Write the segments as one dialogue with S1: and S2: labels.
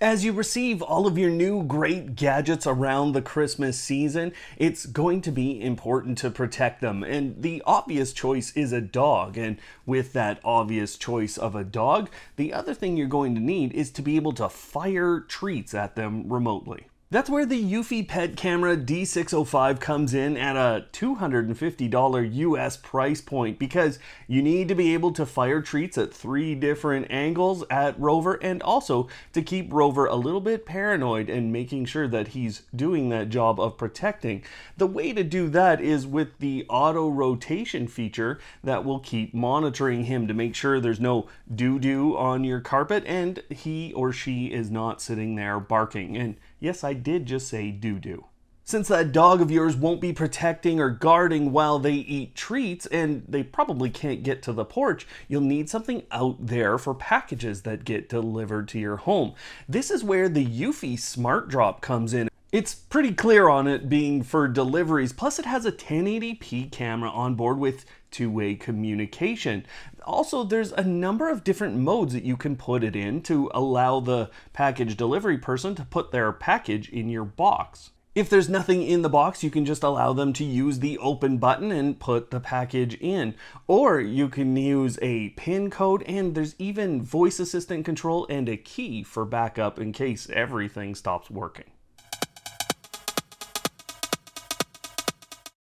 S1: As you receive all of your new great gadgets around the Christmas season, it's going to be important to protect them. And the obvious choice is a dog. And with that obvious choice of a dog, the other thing you're going to need is to be able to fire treats at them remotely. That's where the Eufy Pet Camera D605 comes in at a $250 US price point, because you need to be able to fire treats at 3 different angles at Rover, and also to keep Rover a little bit paranoid and making sure that he's doing that job of protecting. The way to do that is with the auto rotation feature that will keep monitoring him to make sure there's no doo-doo on your carpet and he or she is not sitting there barking. And yes, I did just say doo-doo. Since that dog of yours won't be protecting or guarding while they eat treats, and they probably can't get to the porch, you'll need something out there for packages that get delivered to your home. This is where the Eufy Smart Drop comes in. It's pretty clear on it being for deliveries, plus it has a 1080p camera on board with two-way communication. Also, there's a number of different modes that you can put it in to allow the package delivery person to put their package in your box. If there's nothing in the box, you can just allow them to use the open button and put the package in. Or you can use a PIN code, and there's even voice assistant control and a key for backup in case everything stops working.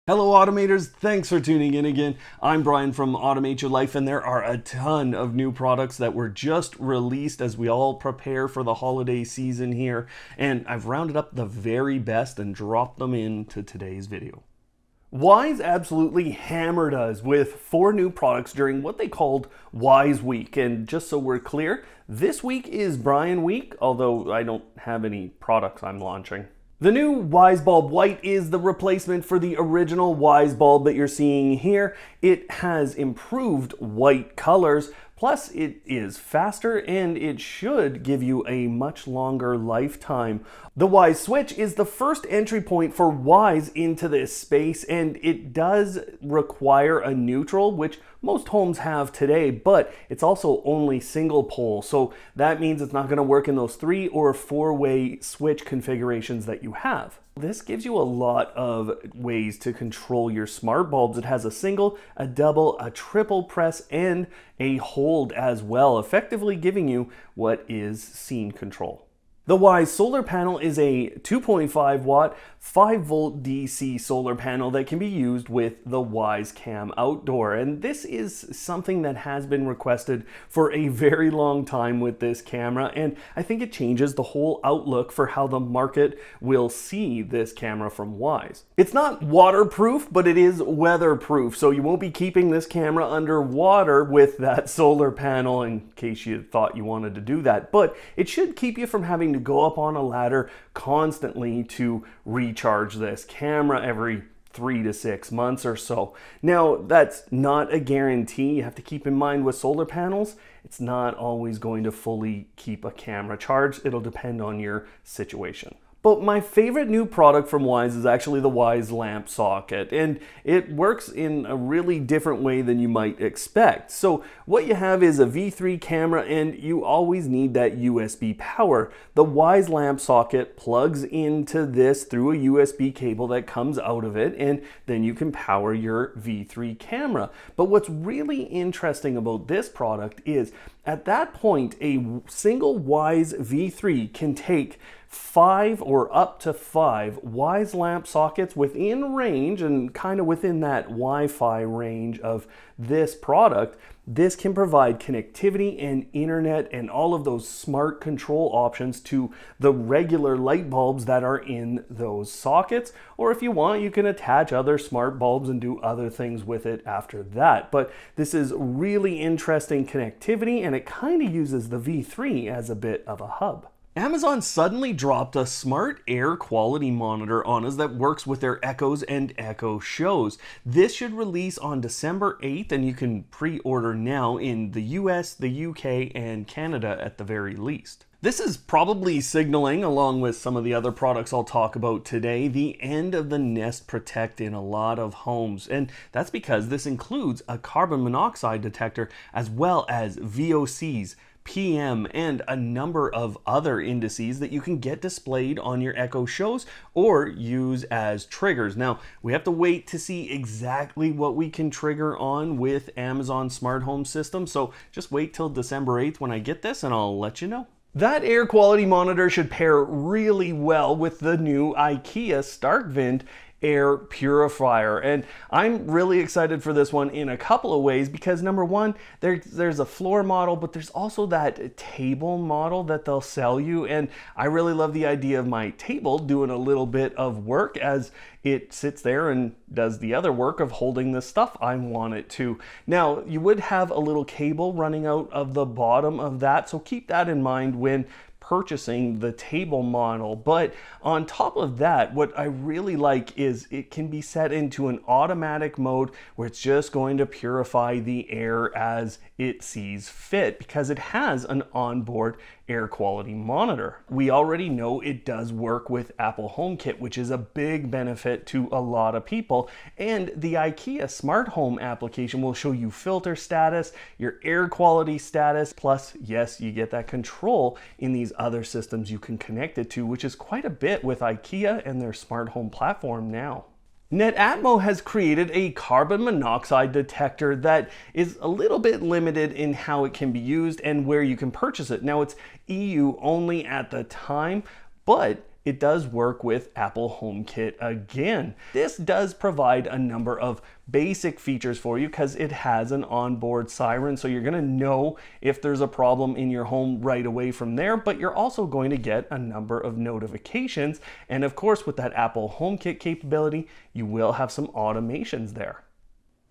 S1: Hello Automators, thanks for tuning in again. I'm Brian from Automate Your Life, and there are a ton of new products that were just released as we all prepare for the holiday season here, and I've rounded up the very best and dropped them into today's video. Wyze absolutely hammered us with 4 new products during what they called Wyze Week, and just so we're clear, this week is Brian Week, although I don't have any products I'm launching. The new Wyze Bulb White is the replacement for the original Wyze bulb that you're seeing here. It has improved white colors, plus it is faster and it should give you a much longer lifetime. The Wyze Switch is the first entry point for Wyze into this space, and it does require a neutral, which most homes have today, but it's also only single pole, so that means it's not going to work in those 3 or 4-way switch configurations that you have. This gives you a lot of ways to control your smart bulbs. It has a single, a double, a triple press, and a hold as well, effectively giving you what is scene control. The Wyze solar panel is a 2.5 watt, 5 volt DC solar panel that can be used with the Wyze Cam Outdoor. And this is something that has been requested for a very long time with this camera. And I think it changes the whole outlook for how the market will see this camera from Wyze. It's not waterproof, but it is weatherproof. So you won't be keeping this camera underwater with that solar panel in case you thought you wanted to do that. But it should keep you from having to go up on a ladder constantly to recharge this camera every 3 to 6 months or so. Now, that's not a guarantee. You have to keep in mind with solar panels, it's not always going to fully keep a camera charged. It'll depend on your situation. But my favorite new product from Wyze is actually the Wyze lamp socket, and it works in a really different way than you might expect. So what you have is a V3 camera, and you always need that USB power. The Wyze lamp socket plugs into this through a USB cable that comes out of it, and then you can power your V3 camera. But what's really interesting about this product is at that point, a single Wyze V3 can take 5 or up to 5 Wyze lamp sockets within range and kind of within that Wi-Fi range of this product. This can provide connectivity and internet and all of those smart control options to the regular light bulbs that are in those sockets. Or if you want, you can attach other smart bulbs and do other things with it after that. But this is really interesting connectivity, and it kind of uses the V3 as a bit of a hub. Amazon suddenly dropped a smart air quality monitor on us that works with their Echoes and Echo Shows. This should release on December 8th, and you can pre-order now in the US, the UK, and Canada at the very least. This is probably signaling, along with some of the other products I'll talk about today, the end of the Nest Protect in a lot of homes. And that's because this includes a carbon monoxide detector as well as VOCs, PM, and a number of other indices that you can get displayed on your Echo Shows or use as triggers. Now, we have to wait to see exactly what we can trigger on with Amazon Smart Home System, so just wait till December 8th when I get this and I'll let you know. That air quality monitor should pair really well with the new IKEA StarkVent air purifier, and I'm really excited for this one in a couple of ways because number one, there's a floor model, but there's also that table model that they'll sell you, and I really love the idea of my table doing a little bit of work as it sits there and does the other work of holding the stuff I want it to. Now, you would have a little cable running out of the bottom of that, so keep that in mind when purchasing the table model. But on top of that, what I really like is it can be set into an automatic mode where it's just going to purify the air as it sees fit because it has an onboard air quality monitor. We already know it does work with Apple HomeKit, which is a big benefit to a lot of people. And the IKEA Smart Home application will show you filter status, your air quality status, plus yes, you get that control in these other systems you can connect it to, which is quite a bit with IKEA and their smart home platform now. Netatmo has created a carbon monoxide detector that is a little bit limited in how it can be used and where you can purchase it. Now, it's EU only at the time, but it does work with Apple HomeKit again. This does provide a number of basic features for you because it has an onboard siren, so you're gonna know if there's a problem in your home right away from there, but you're also going to get a number of notifications. And of course, with that Apple HomeKit capability, you will have some automations there.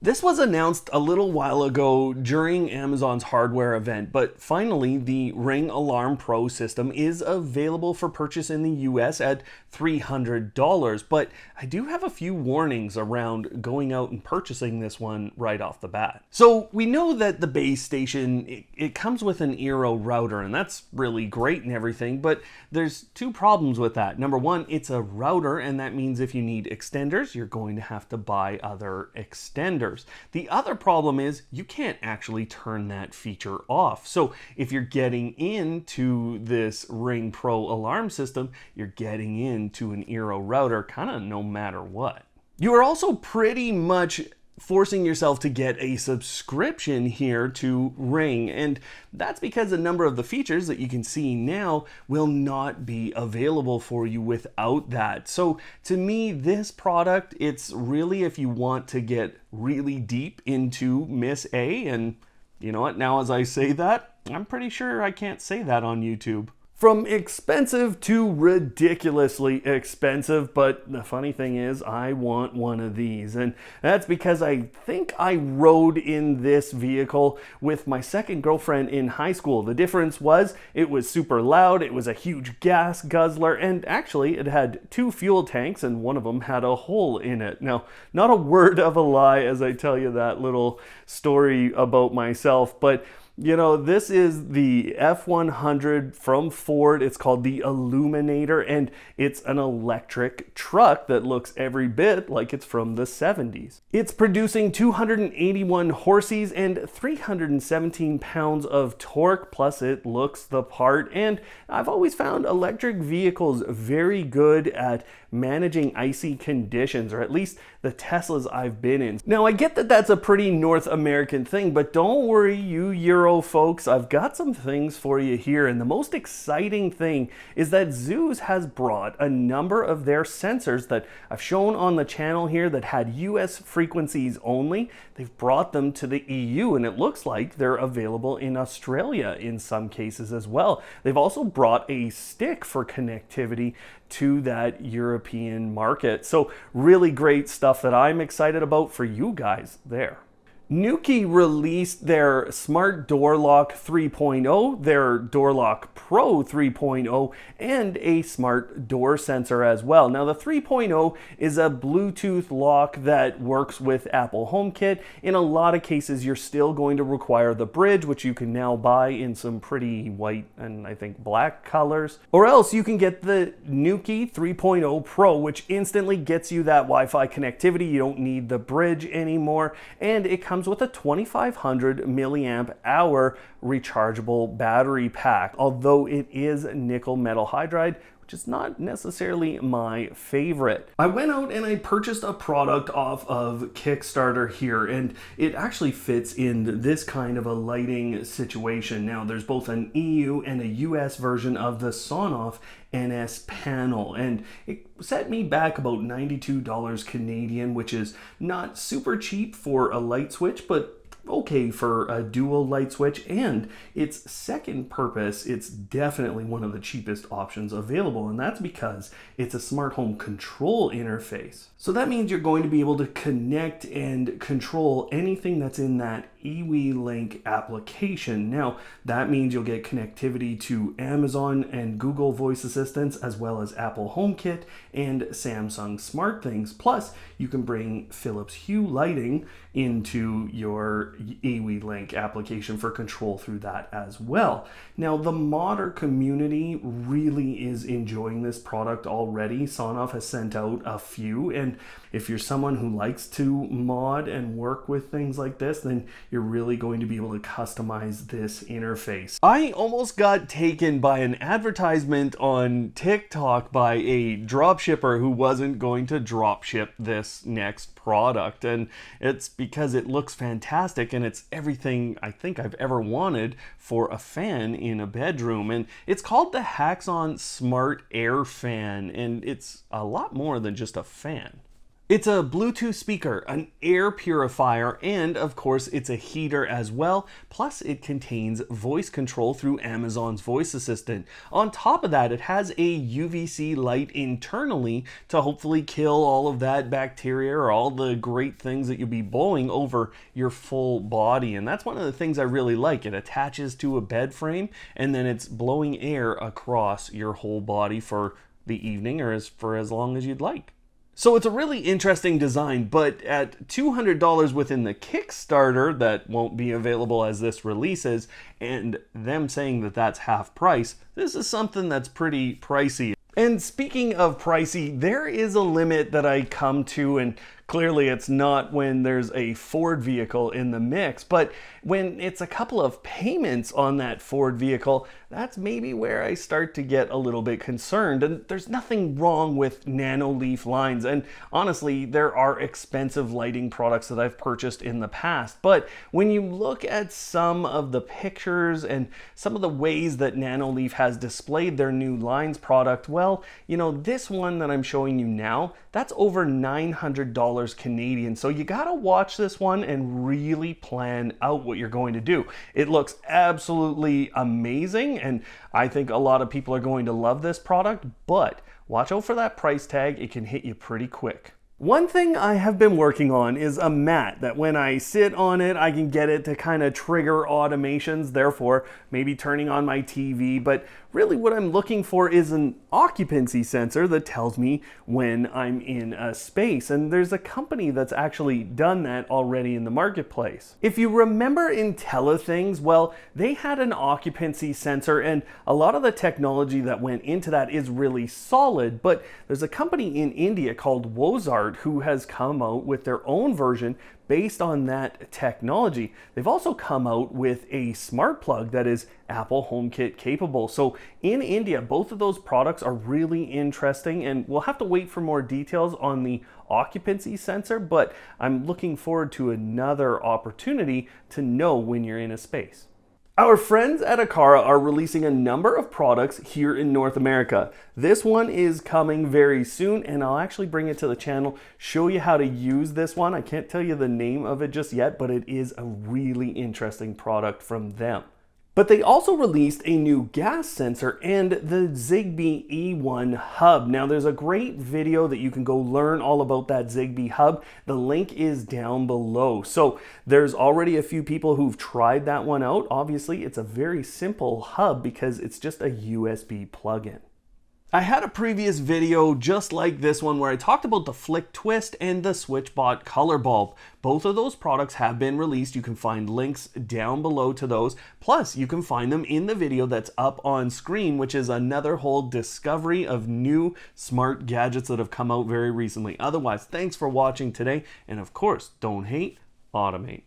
S1: This was announced a little while ago during Amazon's hardware event, but finally the Ring Alarm Pro system is available for purchase in the US at $300, but I do have a few warnings around going out and purchasing this one right off the bat. So we know that the base station, it comes with an Eero router, and that's really great and everything, but there's two problems with that. Number one, it's a router, and that means if you need extenders, you're going to have to buy other extenders. The other problem is you can't actually turn that feature off. So if you're getting into this Ring Pro alarm system, you're getting into an Eero router kind of no matter what. You are also pretty much forcing yourself to get a subscription here to Ring, and that's because a number of the features that you can see now will not be available for you without that. So to me, this product, it's really if you want to get really deep into Miss A, and you know what, now as I say that, I'm pretty sure I can't say that on YouTube. From expensive to ridiculously expensive, but the funny thing is I want one of these, and that's because I think I rode in this vehicle with my second girlfriend in high school. The difference was it was super loud, it was a huge gas guzzler, and actually it had 2 fuel tanks and one of them had a hole in it. Now, not a word of a lie as I tell you that little story about myself, but you know, this is the F100 from Ford. It's called the Illuminator, and it's an electric truck that looks every bit like it's from the 70s. It's producing 281 horses and 317 pounds of torque, plus it looks the part. And I've always found electric vehicles very good at managing icy conditions, or at least the Teslas I've been in. Now, I get that that's a pretty North American thing, but don't worry, you Euro folks, I've got some things for you here, and the most exciting thing is that Zeus has brought a number of their sensors that I've shown on the channel here that had US frequencies only. They've brought them to the EU, and it looks like they're available in Australia in some cases as well. They've also brought a stick for connectivity to that European market. So really great stuff that I'm excited about for you guys there. Nuki released their Smart Door Lock 3.0, their Door Lock Pro 3.0, and a smart door sensor as well. Now the 3.0 is a Bluetooth lock that works with Apple HomeKit. In a lot of cases, you're still going to require the bridge, which you can now buy in some pretty white and I think black colors. Or else you can get the Nuki 3.0 Pro, which instantly gets you that Wi-Fi connectivity. You don't need the bridge anymore, and it comes comes with a 2500 milliamp hour rechargeable battery pack, although it is nickel metal hydride, which is not necessarily my favorite. I went out and I purchased a product off of Kickstarter here, and it actually fits in this kind of a lighting situation. Now, there's both an EU and a US version of the Sonoff NS Panel, and it set me back about $92 Canadian, which is not super cheap for a light switch, but okay for a dual light switch, and its second purpose, it's definitely one of the cheapest options available, and that's because it's a smart home control interface. So that means you're going to be able to connect and control anything that's in that Link application. Now, that means you'll get connectivity to Amazon and Google voice assistants, as well as Apple HomeKit and Samsung SmartThings. Plus, you can bring Philips Hue lighting into your Link application for control through that as well. Now, the modder community really is enjoying this product already. Sonoff has sent out a few, and if you're someone who likes to mod and work with things like this, then you're really going to be able to customize this interface. I almost got taken by an advertisement on TikTok by a dropshipper who wasn't going to dropship this next product, and it's because it looks fantastic and it's everything I think I've ever wanted for a fan in a bedroom. And it's called the Haxon Smart Air Fan, and it's a lot more than just a fan. It's a Bluetooth speaker, an air purifier, and of course it's a heater as well. Plus it contains voice control through Amazon's voice assistant. On top of that, it has a UVC light internally to hopefully kill all of that bacteria or all the great things that you'll be blowing over your full body. And that's one of the things I really like. It attaches to a bed frame, and then it's blowing air across your whole body for the evening or for as long as you'd like. So it's a really interesting design, but at $200 within the Kickstarter that won't be available as this releases, and them saying that that's half price, this is something that's pretty pricey. And speaking of pricey, there is a limit that I come to, and clearly it's not when there's a Ford vehicle in the mix, but when it's a couple of payments on that Ford vehicle, that's maybe where I start to get a little bit concerned. And there's nothing wrong with Nanoleaf lines, and honestly, there are expensive lighting products that I've purchased in the past, but when you look at some of the pictures and some of the ways that Nanoleaf has displayed their new lines product, well, you know, this one that I'm showing you now, that's over $900 Canadian. So you gotta watch this one and really plan out what you're going to do. It looks absolutely amazing, and I think a lot of people are going to love this product, but watch out for that price tag. It can hit you pretty quick. One thing I have been working on is a mat that when I sit on it, I can get it to kind of trigger automations, therefore maybe turning on my TV. But really what I'm looking for is an occupancy sensor that tells me when I'm in a space. And there's a company that's actually done that already in the marketplace. If you remember IntelliThings, well, they had an occupancy sensor, and a lot of the technology that went into that is really solid. But there's a company in India called Wozart who has come out with their own version based on that technology. They've also come out with a smart plug that is Apple HomeKit capable. So in India, both of those products are really interesting, and we'll have to wait for more details on the occupancy sensor, but I'm looking forward to another opportunity to know when you're in a space. Our friends at Aqara are releasing a number of products here in North America. This one is coming very soon, and I'll actually bring it to the channel, show you how to use this one. I can't tell you the name of it just yet, but it is a really interesting product from them. But they also released a new gas sensor and the Zigbee E1 hub. Now there's a great video that you can go learn all about that Zigbee hub. The link is down below. So there's already a few people who've tried that one out. Obviously it's a very simple hub because it's just a USB plug-in. I had a previous video just like this one where I talked about the Flick Twist and the SwitchBot color bulb. Both of those products have been released. You can find links down below to those. Plus, you can find them in the video that's up on screen, which is another whole discovery of new smart gadgets that have come out very recently. Otherwise, thanks for watching today. And of course, don't hate, automate.